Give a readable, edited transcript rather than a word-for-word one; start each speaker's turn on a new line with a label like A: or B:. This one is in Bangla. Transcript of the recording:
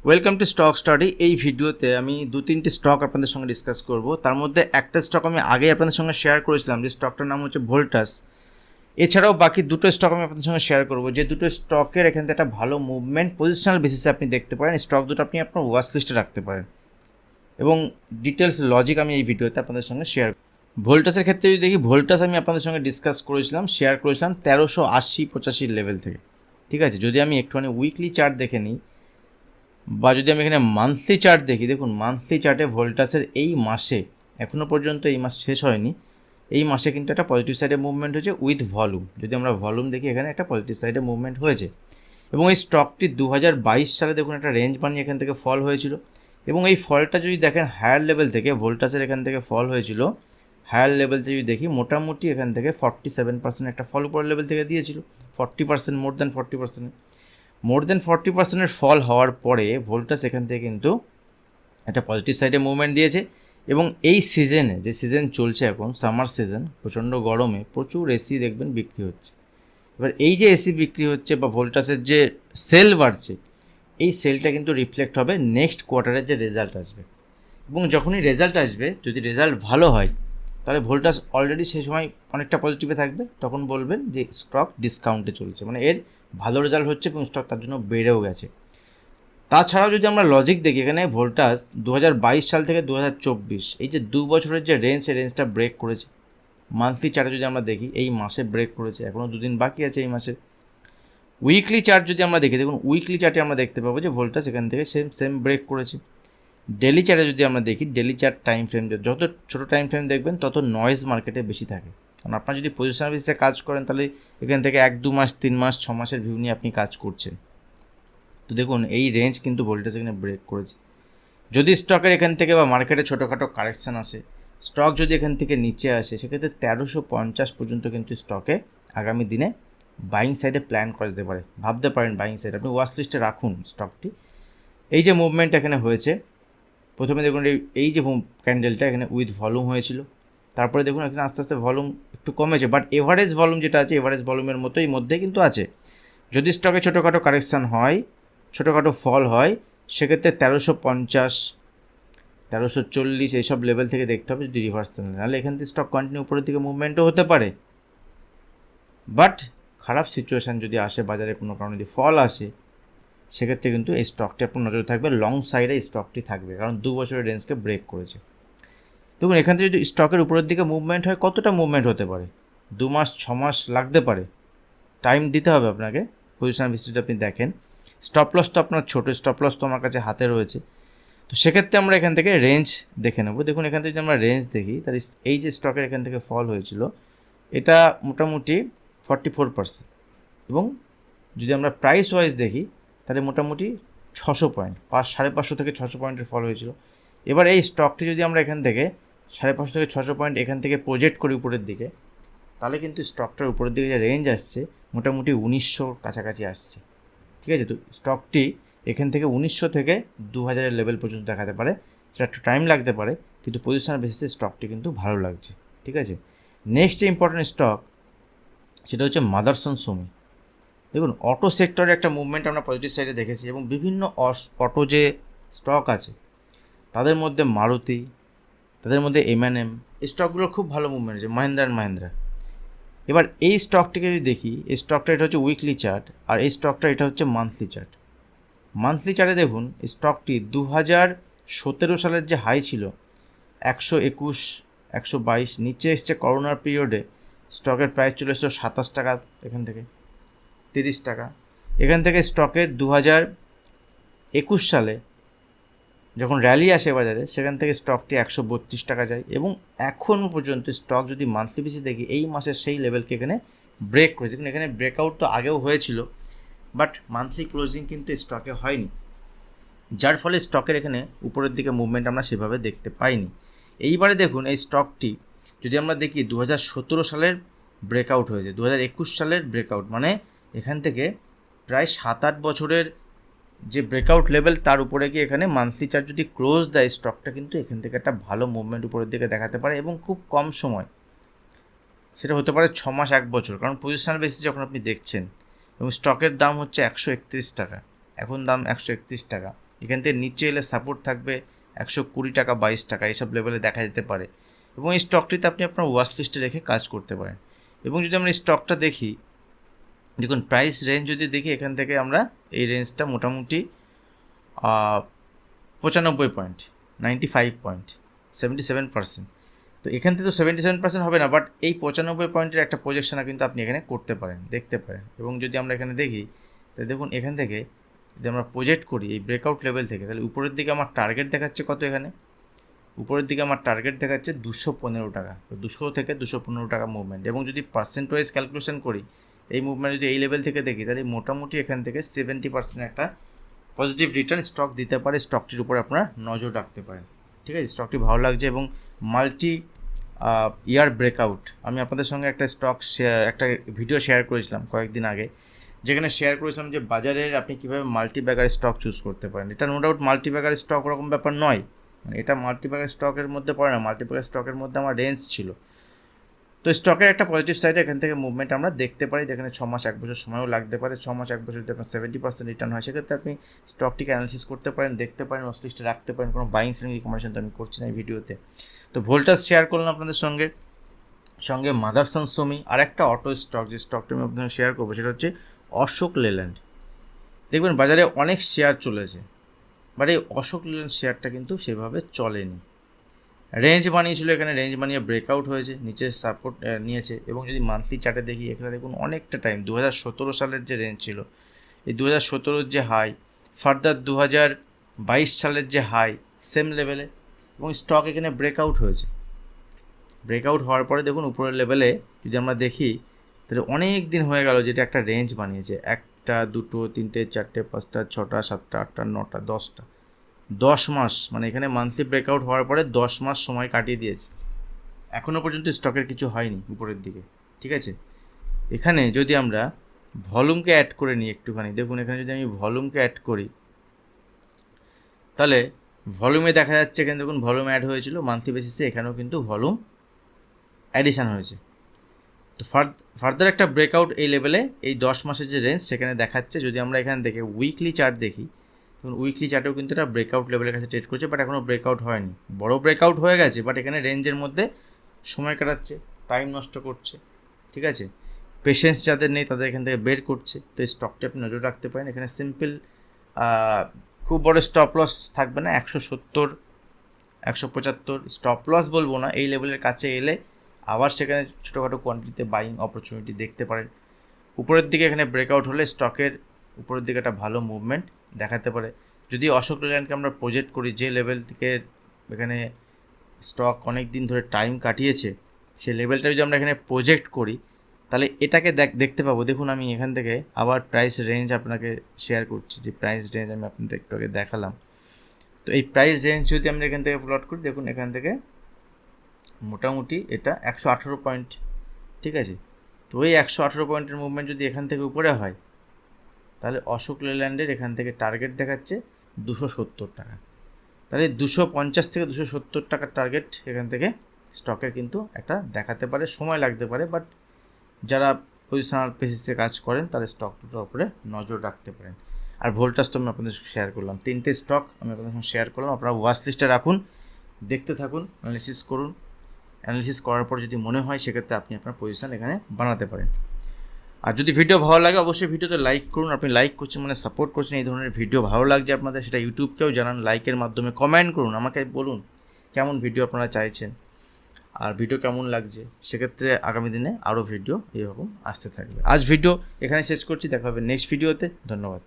A: Welcome to stock study. এই ভিডিওতে আমি দু তিনটি স্টক আপনাদের সঙ্গে ডিসকাস করব। তার মধ্যে একটা স্টক আমি আগে আপনাদের সঙ্গে শেয়ার করেছিলাম, যে স্টকটার নাম হচ্ছে ভোল্টাস। এছাড়াও বাকি দুটো স্টক আমি আপনাদের সঙ্গে শেয়ার করব, যে দুটো স্টকের এখান থেকে একটা ভালো মুভমেন্ট পজিশনাল বেসিসে আপনি দেখতে পারেন। স্টক দুটো আপনি আপনার ওয়াচ লিস্টে রাখতে পারেন এবং ডিটেলস লজিক আমি এই ভিডিওতে আপনাদের সঙ্গে শেয়ার। ভোল্টাসের ক্ষেত্রে যদি দেখি, ভোল্টাস আমি আপনাদের সঙ্গে ডিসকাস করেছিলাম, শেয়ার করেছিলাম 1380-85 লেভেল থেকে। ঠিক আছে, যদি আমি একটুখানি উইকলি চার্ট দেখে নিই বা যদি আমি এখানে মান্থলি চার্ট দেখি, দেখুন মান্থলি চার্টে ভোল্টাসের এই মাসে এখনও পর্যন্ত এই মাস শেষ হয়নি, এই মাসে কিন্তু একটা পজিটিভ সাইডে মুভমেন্ট হয়েছে উইথ ভলিউম। যদি আমরা ভলিউম দেখি, এখানে একটা পজিটিভ সাইডে মুভমেন্ট হয়েছে এবং এই স্টকটি 2022 সালে দেখুন একটা রেঞ্জ বানিয়ে এখান থেকে ফল হয়েছিল এবং এই ফলটা যদি দেখেন হায়ার লেভেল থেকে, ভোল্টাসের এখান থেকে ফল হয়েছিল হায়ার লেভেল থেকে যদি দেখি, মোটামুটি এখান থেকে 47% একটা ফল উপরের লেভেল থেকে দিয়েছিল, 40%, মোর দ্যান 40%। ফল হওয়ার পরে ভোল্টাস এখান থেকে কিন্তু একটা পজিটিভ সাইডে মুভমেন্ট দিয়েছে এবং এই সিজনে, যে সিজন চলছে এখন সামার সিজন, প্রচণ্ড গরমে প্রচুর এসি দেখবেন বিক্রি হচ্ছে। এবার এই যে এসি বিক্রি হচ্ছে বা ভোল্টাসের যে সেল বাড়ছে, এই সেলটা কিন্তু রিফ্লেক্ট হবে নেক্সট কোয়ার্টারের যে রেজাল্ট আসবে এবং যখনই রেজাল্ট আসবে, যদি রেজাল্ট ভালো হয় তাহলে ভোল্টাস অলরেডি সেই সময় অনেকটা পজিটিভে থাকবে, তখন বলবেন যে স্টক ডিসকাউন্টে চলছে, মানে এর ভালো রেজাল্ট হচ্ছে এবং স্টক তার জন্য বেড়েও গেছে। তাছাড়াও যদি আমরা লজিক দেখি, এখানে ভোল্টাস 2022 সাল থেকে 2024 এই যে 2 বছরের যে রেঞ্জ, সেই রেঞ্জটা ব্রেক করেছে। মান্থলি চার্টে যদি আমরা দেখি, এই মাসে ব্রেক করেছে, এখনও দুদিন বাকি আছে এই মাসে। উইকলি চার্ট যদি আমরা দেখি, দেখুন উইকলি চার্টে আমরা দেখতে পাবো যে ভোল্টাস এখান থেকে সেম ব্রেক করেছে। ডেলি চার্টে যদি আমরা দেখি, ডেলি চার্ট টাইম ফ্রেম, যত ছোটো টাইম ফ্রেম দেখবেন তত নয়েজ মার্কেটে বেশি থাকে। কারণ আপনার যদি পজিশনাল বেসিসে কাজ করেন, তাহলে এখান থেকে 1-2 মাস, 3 মাস, 6 মাসের ভিউ নিয়ে আপনি কাজ করছেন। তো দেখুন এই রেঞ্জ কিন্তু ভোল্টেজ এখানে ব্রেক করেছে। যদি স্টকের এখান থেকে বা মার্কেটে ছোটোখাটো কারেকশান আসে, স্টক যদি এখান থেকে নিচে আসে, সেক্ষেত্রে 1350 পর্যন্ত কিন্তু স্টকে আগামী দিনে বাইং সাইডে প্ল্যান করা যেতে পারে, ভাবতে পারেন বাইং সাইড, আপনি ওয়াচ লিস্টে রাখুন স্টকটি। এই যে মুভমেন্ট এখানে হয়েছে, প্রথমে দেখুন এই যে ক্যান্ডেলটা এখানে উইথ ভলিউম হয়েছিল, তারপরে দেখুন এখানে আস্তে আস্তে ভলিউম একটু কমেছে, বাট এভারেজ ভলিউম যেটা আছে, এভারেজ ভলিউমের মতোই মধ্যে কিন্তু আছে। যদি স্টকে ছোটোখাটো কারেকশান হয়, ছোটোখাটো ফল হয়, সেক্ষেত্রে 1350, 1340 এইসব লেভেল থেকে দেখতে হবে যদি রিভার্সাল, নাহলে এখান থেকে স্টক কন্টিনিউ উপরের দিকে মুভমেন্টও হতে পারে। বাট খারাপ সিচুয়েশান যদি আসে, বাজারে কোনো কারণে যদি ফল আসে, সেক্ষেত্রে কিন্তু এই স্টকটি আপনার নজরে থাকবে, লং সাইডে এই স্টকটি থাকবে, কারণ 2 বছরের রেঞ্জকে ব্রেক করেছে। দেখুন এখান থেকে যদি স্টকের উপরের দিকে মুভমেন্ট হয়, কতটা মুভমেন্ট হতে পারে, 2 মাস 6 মাস লাগতে পারে, টাইম দিতে হবে আপনাকে। পজিশনাল ভিজিট আপনি দেখেন, স্টপ লস তো আপনার ছোটো, স্টপ লস তো আমার কাছে হাতে রয়েছে। তো সেক্ষেত্রে আমরা এখান থেকে রেঞ্জ দেখে নেব। দেখুন এখান থেকে যদি আমরা রেঞ্জ দেখি, তাহলে এই যে স্টকের এখান থেকে ফল হয়েছিল, এটা মোটামুটি 44%, এবং যদি আমরা প্রাইস ওয়াইজ দেখি, তাহলে মোটামুটি 600 পয়েন্ট, 550 থেকে 600 পয়েন্টের ফল হয়েছিল। এবার এই স্টকটি যদি আমরা এখান থেকে 550 থেকে 600 পয়েন্ট এখান থেকে প্রজেক্ট করি উপরের দিকে, তাহলে কিন্তু স্টকটার উপরের দিকে যে রেঞ্জ আসছে, মোটামুটি 1900 কাছাকাছি আসছে। ঠিক আছে, তো স্টকটি এখান থেকে 1900 থেকে 2000 লেভেল পর্যন্ত দেখাতে পারে, সেটা একটু টাইম লাগতে পারে, কিন্তু পজিশনাল বেসিসে স্টকটি কিন্তু ভালো লাগছে। ঠিক আছে, নেক্সট যে ইম্পর্টেন্ট স্টক, সেটা হচ্ছে মাদারসন সুমি। দেখুন অটো সেক্টরে একটা মুভমেন্ট আমরা পজিটিভ সাইডে দেখেছি এবং বিভিন্ন অটো যে স্টক আছে, তাদের মধ্যে মারুতি, তাদের মধ্যে M&M, এই স্টকগুলোর খুব ভালো মুভমেন্ট আছে, মাহিন্দ্রা অ্যান্ড মাহিন্দ্রা। এবার এই স্টকটিকে যদি দেখি, এই স্টকটা এটা হচ্ছে উইকলি চার্ট, আর এই স্টকটা এটা হচ্ছে মান্থলি চার্ট। মান্থলি চার্টে দেখুন স্টকটি 2017 সালের যে হাই ছিল 121, 122, নিচে এসছে করোনার পিরিয়ডে, স্টকের প্রাইস চলে এসেছিল 27 টাকা, এখান থেকে 30 টাকা। এখান থেকে স্টকের 2021 সালে যখন র্যালি আসে বাজারে, সেখান থেকে স্টকটি 132 টাকা যায় এবং এখনও পর্যন্ত স্টক যদি মান্থলি বেসিস দেখি, এই মাসের সেই লেভেলকে এখানে ব্রেক করেছে। কিন্তু এখানে ব্রেকআউট তো আগেও হয়েছিল, বাট মান্থলি ক্লোজিং কিন্তু স্টকে হয়নি, যার ফলে স্টকের এখানে উপরের দিকে মুভমেন্ট আমরা সেভাবে দেখতে পাইনি। এইবারে দেখুন এই স্টকটি যদি আমরা দেখি 2017 সালের ব্রেকআউট হয়েছে, 2021 সালের ব্রেকআউট, মানে এখান থেকে প্রায় 7-8 বছরের যে ব্রেকআউট লেভেল, তার উপরে গিয়ে এখানে মান্থলি চার্ট যদি ক্লোজ দেয়, স্টকটা কিন্তু এখান থেকে একটা ভালো মুভমেন্ট উপরের দিকে দেখাতে পারে এবং খুব কম সময়, সেটা হতে পারে 6 মাস 1 বছর, কারণ পজিশনাল বেসিস যখন আপনি দেখছেন এবং স্টকের দাম হচ্ছে 131 টাকা, এখন দাম 131 টাকা, এখান থেকে নিচে এলে সাপোর্ট থাকবে 120 টাকা 22 টাকা এইসব লেভেলে দেখা যেতে পারে, এবং এই স্টকটিতে আপনি আপনার ওয়াচ লিস্টে রেখে কাজ করতে পারেন। এবং যদি আমরা এই স্টকটা দেখি, দেখুন প্রাইস রেঞ্জ যদি দেখি, এখান থেকে আমরা এই রেঞ্জটা মোটামুটি 95 পয়েন্ট, 95 পয়েন্ট, 77%। তো এখান থেকে তো 77% হবে না, বাট এই 95 পয়েন্টের একটা প্রজেকশন কিন্তু আপনি এখানে করতে পারেন, দেখতে পারেন। এবং যদি আমরা এখানে দেখি, তো দেখুন এখান থেকে যদি আমরা প্রজেক্ট করি এই ব্রেকআউট লেভেল থেকে, তাহলে উপরের দিকে আমার টার্গেট দেখাচ্ছে কত, এখানে উপরের দিকে আমার টার্গেট দেখাচ্ছে 215 টাকা। তো 200 থেকে 215 টাকা মুভমেন্ট। এবং যদি পার্সেন্ট ওয়াইজ ক্যালকুলেশন করি, এই মুভমেন্ট যদি এই লেভেল থেকে দেখি, তাহলে মোটামুটি এখান থেকে 70% একটা পজিটিভ রিটার্ন স্টক দিতে পারে। স্টকটির উপরে আপনারা নজর রাখতে পারেন, ঠিক আছে। স্টকটি ভালো লাগছে এবং মাল্টি ইয়ার ব্রেকআউট। আমি আপনাদের সঙ্গে একটা একটা ভিডিও শেয়ার করেছিলাম কয়েকদিন আগে, যেখানে শেয়ার করেছিলাম যে বাজারের আপনি কীভাবে মাল্টি ব্যাগার স্টক চুজ করতে পারেন। এটা নো ডাউট মাল্টি ব্যাগার স্টক ওরকম ব্যাপার নয়, মানে এটা মাল্টি ব্যাগার স্টকের মধ্যে পড়ে না। মাল্টি ব্যাগার স্টকের মধ্যে আমার রেঞ্জ ছিল। তো স্টকের একটা পজিটিভ সাইডে এখান থেকে মুভমেন্ট আমরা দেখতে পারি, যেখানে 6 মাস 1 বছর সময়ও লাগতে পারে। 6 মাস 1 বছর যদি আপনার 70% রিটার্ন হয়, সেক্ষেত্রে আপনি স্টকটিকে অ্যানালিসিস করতে পারেন, দেখতে পারেন, ওয়াচ লিস্টে রাখতে পারেন। কোনো বাইং সেলিং রিকমেন্ডেশন তো আমি করছি না এই ভিডিওতে। তো ভোল্টাস শেয়ার করলাম আপনাদের সঙ্গে মাদারসন সোমি। আর একটা অটো স্টক, যে স্টকটা আমি আপনাদের শেয়ার করবো, সেটা হচ্ছে অশোক লেল্যান্ড। দেখবেন বাজারে অনেক শেয়ার চলেছে, বাট এই অশোক লেল্যান্ড শেয়ারটা কিন্তু সেভাবে চলেনি। রেঞ্জ বানিয়েছিল, এখানে রেঞ্জ বানিয়ে ব্রেকআউট হয়েছে, নিচে সাপোর্ট নিয়েছে। এবং যদি মান্থলি চার্টে দেখি, এখানে দেখুন অনেকটা টাইম 2017 সালের যে রেঞ্জ ছিল, এই 2017 যে হাই, ফার্দার 2022 সালের যে হাই, সেম লেভেলে। এবং স্টক এখানে ব্রেকআউট হয়েছে। ব্রেকআউট হওয়ার পরে দেখুন উপরের লেভেলে যদি আমরা দেখি, তাহলে অনেক দিন হয়ে গেল যেটা একটা রেঞ্জ বানিয়েছে, 1 2 3 4 5 6 7 8 9 10টা 10 মাস, মানে এখানে মান্থলি ব্রেকআউট হওয়ার পরে 10 মাস সময় কাটিয়ে দিয়েছে। এখনও পর্যন্ত স্টকের কিছু হয়নি উপরের দিকে, ঠিক আছে। এখানে যদি আমরা ভলিউমকে অ্যাড করে নিই একটুখানি, দেখুন এখানে যদি আমি ভলিউমকে অ্যাড করি, তাহলে ভলিউমে দেখা যাচ্ছে এখানে দেখুন ভলিউম অ্যাড হয়েছিল মান্থলি বেসিসে, এখানেও কিন্তু ভলিউম অ্যাডিশান হয়েছে। তো ফার্দার একটা ব্রেকআউট এই লেভেলে, এই 10 মাসের যে রেঞ্জ সেখানে দেখাচ্ছে। যদি আমরা এখান থেকে উইকলি চার্ট দেখি, তখন উইকলি চার্টেও কিন্তু এটা ব্রেকআউট লেভেলের কাছে ট্রেড করছে, বাট এখনও ব্রেকআউট হয়নি। বড় ব্রেকআউট হয়ে গেছে, বাট এখানে রেঞ্জের মধ্যে সময় কাটাচ্ছে, টাইম নষ্ট করছে, ঠিক আছে। পেশেন্স যাদের নেই তাদের এখান থেকে বের করছে। তো এই স্টকটা আপনি নজর রাখতে পারেন। এখানে সিম্পল খুব বড় স্টপ লস থাকবে না, 170 175 স্টপ লস বলবো না, এই লেভেলের কাছে এলে আবার সেখানে ছোটোখাটো কোয়ান্টিটিতে বাইং অপরচুনিটি দেখতে পারেন। উপরের দিকে এখানে ব্রেকআউট হলে স্টকের উপরের দিকে একটা ভালো মুভমেন্ট দেখাতে পারে। যদি অশোক লেল্যান্ডকে আমরা প্রজেক্ট করি, যে লেভেল থেকে এখানে স্টক অনেক দিন ধরে টাইম কাটিয়েছে, সেই লেভেলটা যদি আমরা এখানে প্রজেক্ট করি, তাহলে এটাকে দেখতে পাবো। দেখুন আমি এখান থেকে আবার প্রাইস রেঞ্জ আপনাকে শেয়ার করছি, যে প্রাইস রেঞ্জ আমি আপনাদের একটু আগে দেখালাম। তো এই প্রাইস রেঞ্জ যদি আমরা এখান থেকে প্লট করি, দেখুন এখান থেকে মোটামুটি এটা 118 পয়েন্ট, ঠিক আছে। তো ওই 118 পয়েন্টের মুভমেন্ট যদি এখান থেকে উপরে হয়, তাহলে অশোক লেল্যান্ডের এখান থেকে টার্গেট দেখাচ্ছে 270 টাকা। তাহলে 250 থেকে 270 টাকার টার্গেট এখান থেকে স্টকের কিন্তু একটা দেখাতে পারে, সময় লাগতে পারে, বাট যারা পজিশনাল বেসিসে কাজ করেন তারা স্টকটার উপরে নজর রাখতে পারেন। আর ভোল্টাস তো আমি আপনাদের শেয়ার করলাম, 3টে স্টক আমি আপনাদের সঙ্গে শেয়ার করলাম। আপনারা ওয়াচ লিস্টে রাখুন, দেখতে থাকুন, অ্যানালিসিস করুন। অ্যানালিসিস করার পর যদি মনে হয়, সেক্ষেত্রে আপনি আপনার পজিশন এখানে বানাতে পারেন। আর যদি ভিডিও ভালো লাগে, অবশ্যই ভিডিওতে লাইক করুন। আপনি লাইক করছেন মানে সাপোর্ট করছেন। এই ধরনের ভিডিও ভালো লাগছে আপনাদের, সেটা ইউটিউবকেও জানান লাইকের মাধ্যমে। কমেন্ট করুন, আমাকে বলুন কেমন ভিডিও আপনারা চাইছেন আর ভিডিও কেমন লাগছে। সেক্ষেত্রে আগামী দিনে আরও ভিডিও এরকম আসতে থাকবে। আজ ভিডিও এখানে শেষ করছি, দেখা হবে নেক্সট ভিডিওতে। ধন্যবাদ।